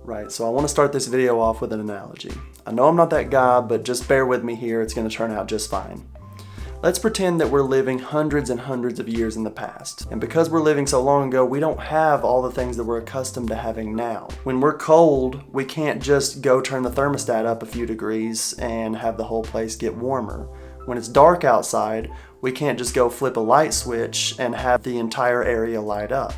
Right, so I want to start this video off with an analogy. I know I'm not that guy, but just bear with me here, it's going to turn out just fine. Let's pretend that we're living hundreds and hundreds of years in the past. And because we're living so long ago, we don't have all the things that we're accustomed to having now. When we're cold, we can't just go turn the thermostat up a few degrees and have the whole place get warmer. When it's dark outside, we can't just go flip a light switch and have the entire area light up.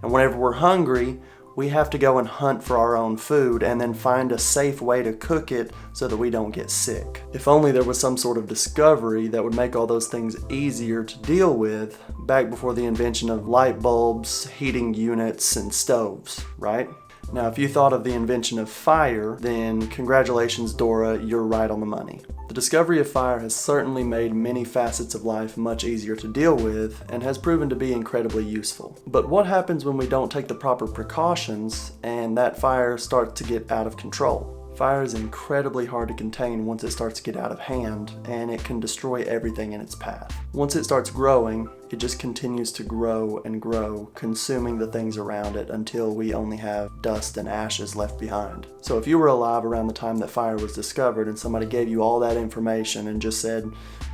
And whenever we're hungry, we have to go and hunt for our own food and then find a safe way to cook it so that we don't get sick. If only there was some sort of discovery that would make all those things easier to deal with back before the invention of light bulbs, heating units, and stoves, right? Now, if you thought of the invention of fire, then congratulations, Dora, you're right on the money. The discovery of fire has certainly made many facets of life much easier to deal with and has proven to be incredibly useful. But what happens when we don't take the proper precautions and that fire starts to get out of control? Fire is incredibly hard to contain once it starts to get out of hand, and it can destroy everything in its path. Once it starts growing, it just continues to grow and grow, consuming the things around it until we only have dust and ashes left behind. So if you were alive around the time that fire was discovered and somebody gave you all that information and just said,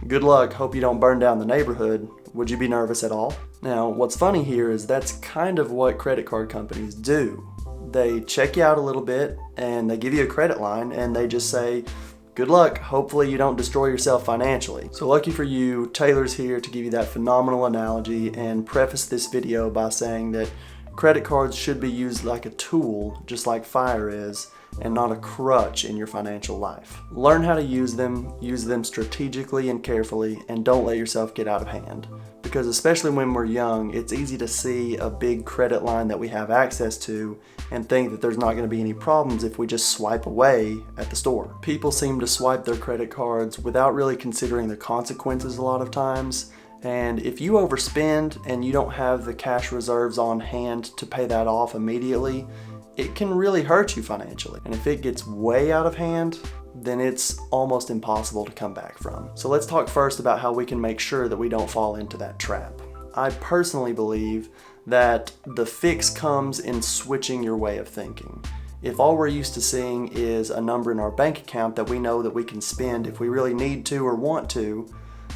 "Good luck, hope you don't burn down the neighborhood," would you be nervous at all? Now, what's funny here is that's kind of what credit card companies do. They check you out a little bit and they give you a credit line and they just say, "Good luck, hopefully you don't destroy yourself financially." So lucky for you, Taylor's here to give you that phenomenal analogy and preface this video by saying that credit cards should be used like a tool, just like fire is, and not a crutch in your financial life. Learn how to use them strategically and carefully, and don't let yourself get out of hand. Because especially when we're young, it's easy to see a big credit line that we have access to and think that there's not going to be any problems if we just swipe away at the store. People seem to swipe their credit cards without really considering the consequences a lot of times. And if you overspend and you don't have the cash reserves on hand to pay that off immediately, it can really hurt you financially. And if it gets way out of hand, then it's almost impossible to come back from. So let's talk first about how we can make sure that we don't fall into that trap. I personally believe that the fix comes in switching your way of thinking. If all we're used to seeing is a number in our bank account that we know that we can spend if we really need to or want to,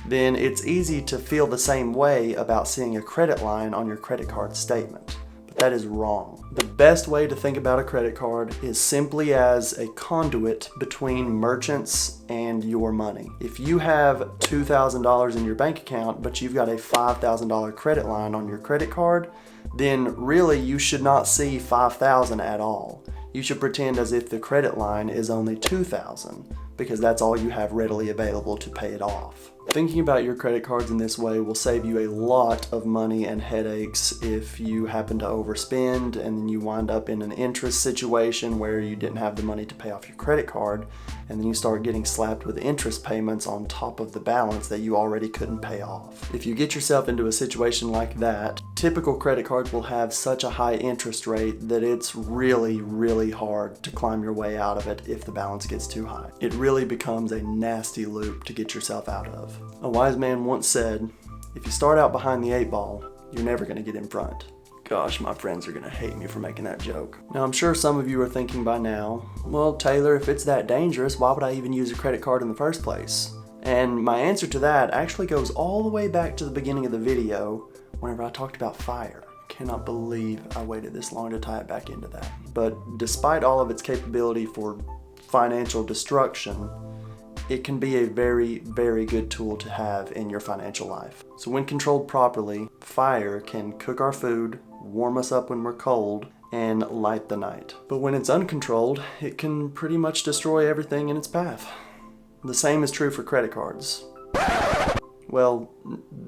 then it's easy to feel the same way about seeing a credit line on your credit card statement. But that is wrong. The best way to think about a credit card is simply as a conduit between merchants and your money. If you have $2,000 in your bank account, but you've got a $5,000 credit line on your credit card, then really you should not see $5,000 at all. You should pretend as if the credit line is only $2,000, because that's all you have readily available to pay it off. Thinking about your credit cards in this way will save you a lot of money and headaches if you happen to overspend and then you wind up in an interest situation where you didn't have the money to pay off your credit card, and then you start getting slapped with interest payments on top of the balance that you already couldn't pay off. If you get yourself into a situation like that, typical credit cards will have such a high interest rate that it's really, really hard to climb your way out of it if the balance gets too high. It really becomes a nasty loop to get yourself out of. A wise man once said, "If you start out behind the 8 ball, you're never going to get in front." Gosh, my friends are going to hate me for making that joke. Now, I'm sure some of you are thinking by now, "Well, Taylor, if it's that dangerous, why would I even use a credit card in the first place?" And my answer to that actually goes all the way back to the beginning of the video whenever I talked about fire. Cannot believe I waited this long to tie it back into that. But despite all of its capability for financial destruction, it can be a very, very good tool to have in your financial life. So when controlled properly, fire can cook our food, warm us up when we're cold, and light the night. But when it's uncontrolled, it can pretty much destroy everything in its path. The same is true for credit cards. Well,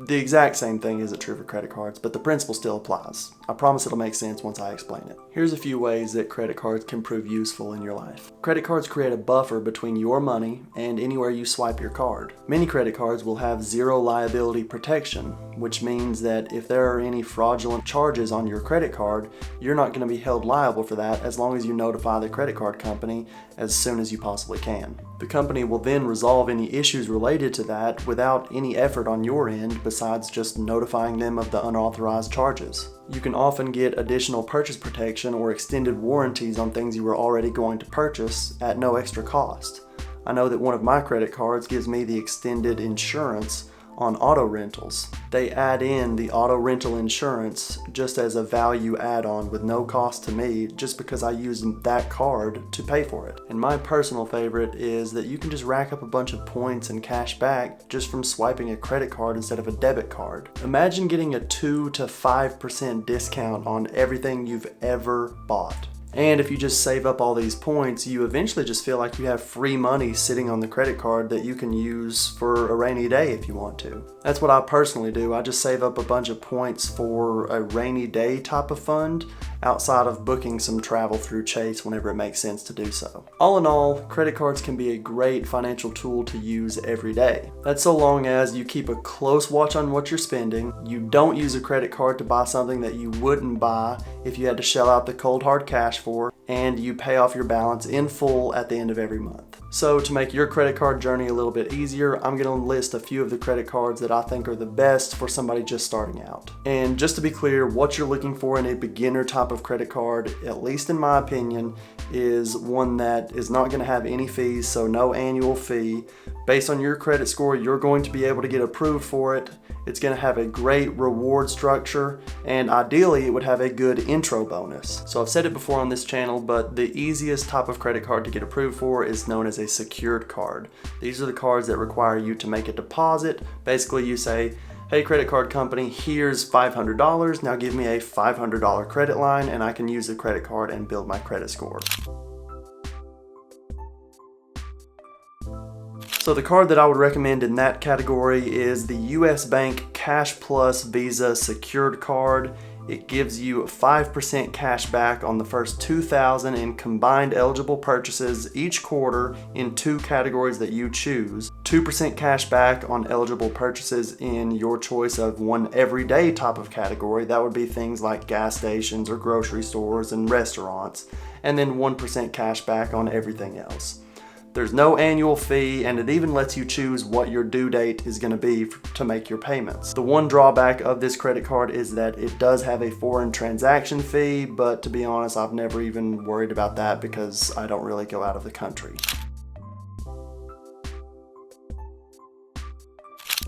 the exact same thing isn't true for credit cards, but the principle still applies. I promise it'll make sense once I explain it. Here's a few ways that credit cards can prove useful in your life. Credit cards create a buffer between your money and anywhere you swipe your card. Many credit cards will have zero liability protection, which means that if there are any fraudulent charges on your credit card, you're not going to be held liable for that as long as you notify the credit card company as soon as you possibly can. The company will then resolve any issues related to that without any effort effort on your end besides just notifying them of the unauthorized charges. You can often get additional purchase protection or extended warranties on things you were already going to purchase at no extra cost. I know that one of my credit cards gives me the extended insurance on auto rentals. They add in the auto rental insurance just as a value add-on with no cost to me, just because I use that card to pay for it. And my personal favorite is that you can just rack up a bunch of points and cash back just from swiping a credit card instead of a debit card. Imagine getting a 2 to 5% discount on everything you've ever bought. And if you just save up all these points, you eventually just feel like you have free money sitting on the credit card that you can use for a rainy day if you want to. That's what I personally do. I just save up a bunch of points for a rainy day type of fund outside of booking some travel through Chase whenever it makes sense to do so. All in all, credit cards can be a great financial tool to use every day. That's so long as you keep a close watch on what you're spending, you don't use a credit card to buy something that you wouldn't buy if you had to shell out the cold hard cash for, and you pay off your balance in full at the end of every month. So to make your credit card journey a little bit easier, I'm going to list a few of the credit cards that I think are the best for somebody just starting out. And just to be clear, what you're looking for in a beginner type of credit card, at least in my opinion, is one that is not going to have any fees, so no annual fee. Based on your credit score, you're going to be able to get approved for it. It's going to have a great reward structure, and ideally it would have a good intro bonus. So I've said it before on this channel, but the easiest type of credit card to get approved for is known as a secured card. These are the cards that require you to make a deposit. Basically you say, hey credit card company, here's $500, now give me a $500 credit line and I can use the credit card and build my credit score. So the card that I would recommend in that category is the US Bank Cash Plus Visa Secured Card. It gives you 5% cash back on the first $2,000 in combined eligible purchases each quarter in 2 categories that you choose. 2% cash back on eligible purchases in your choice of one everyday type of category. That would be things like gas stations or grocery stores and restaurants. And then 1% cash back on everything else. There's no annual fee, and it even lets you choose what your due date is going to be to make your payments. The one drawback of this credit card is that it does have a foreign transaction fee, but to be honest, I've never even worried about that because I don't really go out of the country.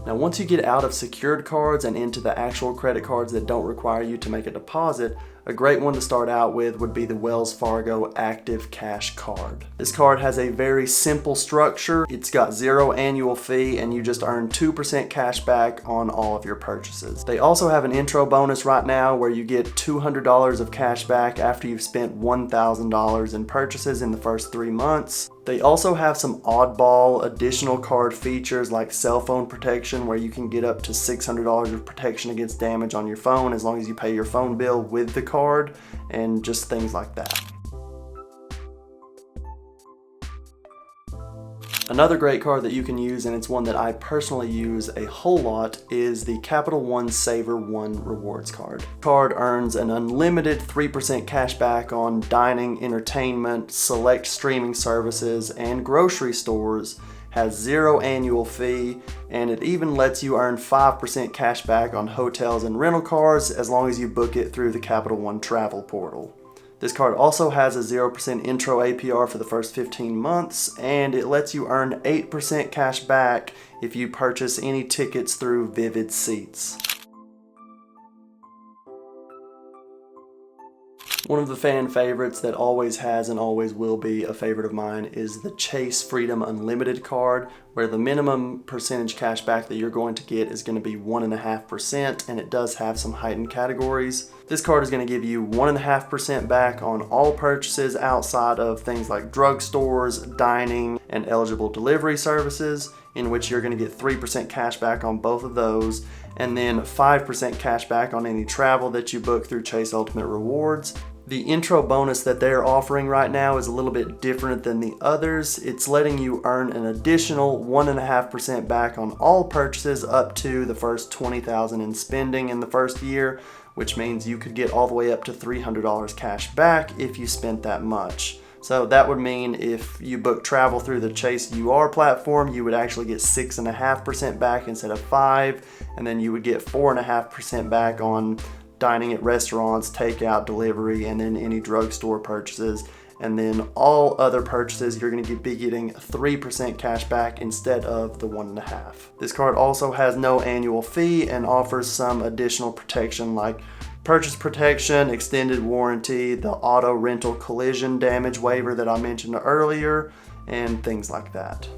Now, once you get out of secured cards and into the actual credit cards that don't require you to make a deposit, a great one to start out with would be the Wells Fargo Active Cash Card. This card has a very simple structure. It's got 0 annual fee and you just earn 2% cash back on all of your purchases. They also have an intro bonus right now where you get $200 of cash back after you've spent $1,000 in purchases in the first 3 months. They also have some oddball additional card features like cell phone protection where you can get up to $600 of protection against damage on your phone as long as you pay your phone bill with the card, and just things like that. Another great card that you can use, and it's one that I personally use a whole lot, is the Capital One Saver One Rewards card. The card earns an unlimited 3% cash back on dining, entertainment, select streaming services, and grocery stores, has 0 annual fee, and it even lets you earn 5% cash back on hotels and rental cars as long as you book it through the Capital One travel portal. This card also has a 0% intro APR for the first 15 months, and it lets you earn 8% cash back if you purchase any tickets through Vivid Seats. One of the fan favorites that always has and always will be a favorite of mine is the Chase Freedom Unlimited card, where the minimum percentage cash back that you're going to get is going to be 1.5%, and it does have some heightened categories. This card is going to give you 1.5% back on all purchases outside of things like drugstores, dining, and eligible delivery services, in which you're going to get 3% cash back on both of those, and then 5% cash back on any travel that you book through Chase Ultimate Rewards. The intro bonus that they're offering right now is a little bit different than the others. It's letting you earn an additional 1.5% back on all purchases up to the first $20,000 in spending in the first year, which means you could get all the way up to $300 cash back if you spent that much. So that would mean if you book travel through the Chase UR platform, you would actually get 6.5% back instead of 5%, and then you would get 4.5% back on dining at restaurants, takeout, delivery, and then any drugstore purchases. And then all other purchases, you're going to be getting 3% cash back instead of the 1.5%. This card also has no annual fee and offers some additional protection like purchase protection, extended warranty, the auto rental collision damage waiver that I mentioned earlier, and things like that.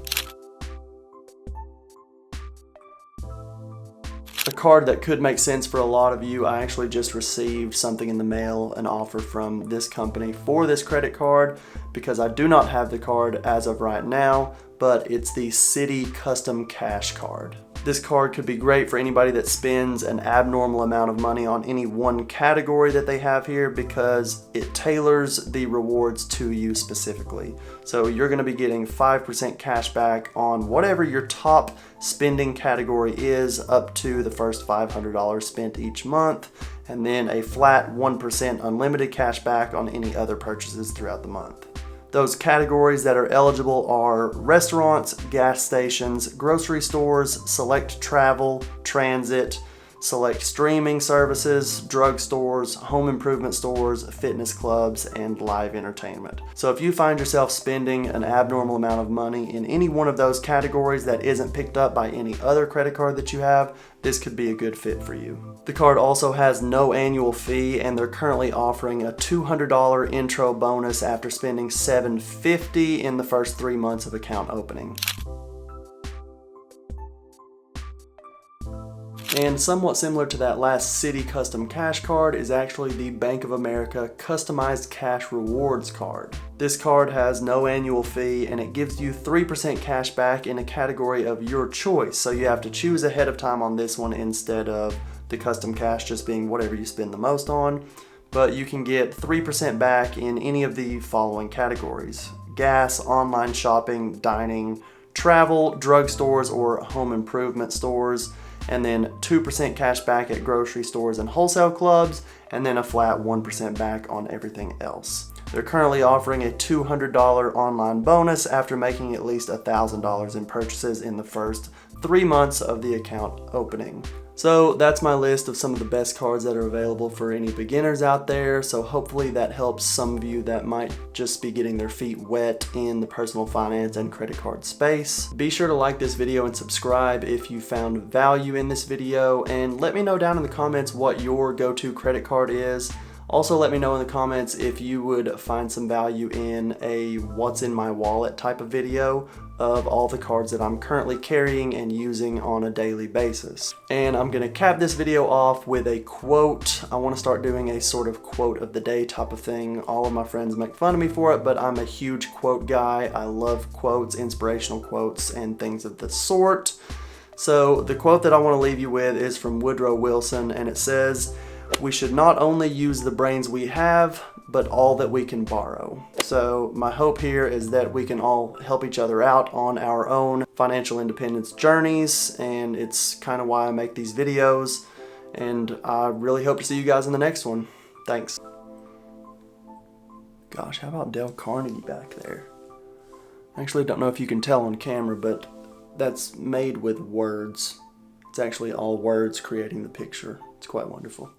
A card that could make sense for a lot of you, I actually just received something in the mail, an offer from this company for this credit card, because I do not have the card as of right now, but it's the Citi Custom Cash Card. This card could be great for anybody that spends an abnormal amount of money on any one category that they have here, because it tailors the rewards to you specifically. So you're going to be getting 5% cash back on whatever your top spending category is up to the first $500 spent each month, and then a flat 1% unlimited cash back on any other purchases throughout the month. Those categories that are eligible are restaurants, gas stations, grocery stores, select travel, transit, select streaming services, drugstores, home improvement stores, fitness clubs, and live entertainment. So if you find yourself spending an abnormal amount of money in any one of those categories that isn't picked up by any other credit card that you have, this could be a good fit for you. The card also has no annual fee, and they're currently offering a $200 intro bonus after spending $750 in the first 3 months of account opening. And somewhat similar to that last Citi Custom Cash Card is actually the Bank of America Customized Cash Rewards Card. This card has no annual fee, and it gives you 3% cash back in a category of your choice. So you have to choose ahead of time on this one instead of the custom cash just being whatever you spend the most on. But you can get 3% back in any of the following categories: gas, online shopping, dining, travel, drugstores, or home improvement stores, and then 2% cash back at grocery stores and wholesale clubs, and then a flat 1% back on everything else. They're currently offering a $200 online bonus after making at least $1,000 in purchases in the first 3 months of the account opening. So that's my list of some of the best cards that are available for any beginners out there. So hopefully that helps some of you that might just be getting their feet wet in the personal finance and credit card space. Be sure to like this video and subscribe if you found value in this video, and let me know down in the comments what your go-to credit card is. Also, let me know in the comments if you would find some value in a what's in my wallet type of video of all the cards that I'm currently carrying and using on a daily basis. And I'm gonna cap this video off with a quote. I wanna start doing a sort of quote of the day type of thing. All of my friends make fun of me for it, but I'm a huge quote guy. I love quotes, inspirational quotes, and things of the sort. So the quote that I wanna leave you with is from Woodrow Wilson, and it says, "We should not only use the brains we have, but all that we can borrow." So my hope here is that we can all help each other out on our own financial independence journeys, and it's kind of why I make these videos, and I really hope to see you guys in the next one. Thanks. Gosh, how about Dale Carnegie back there? I actually don't know if you can tell on camera, but that's made with words. It's actually all words creating the picture. It's quite wonderful.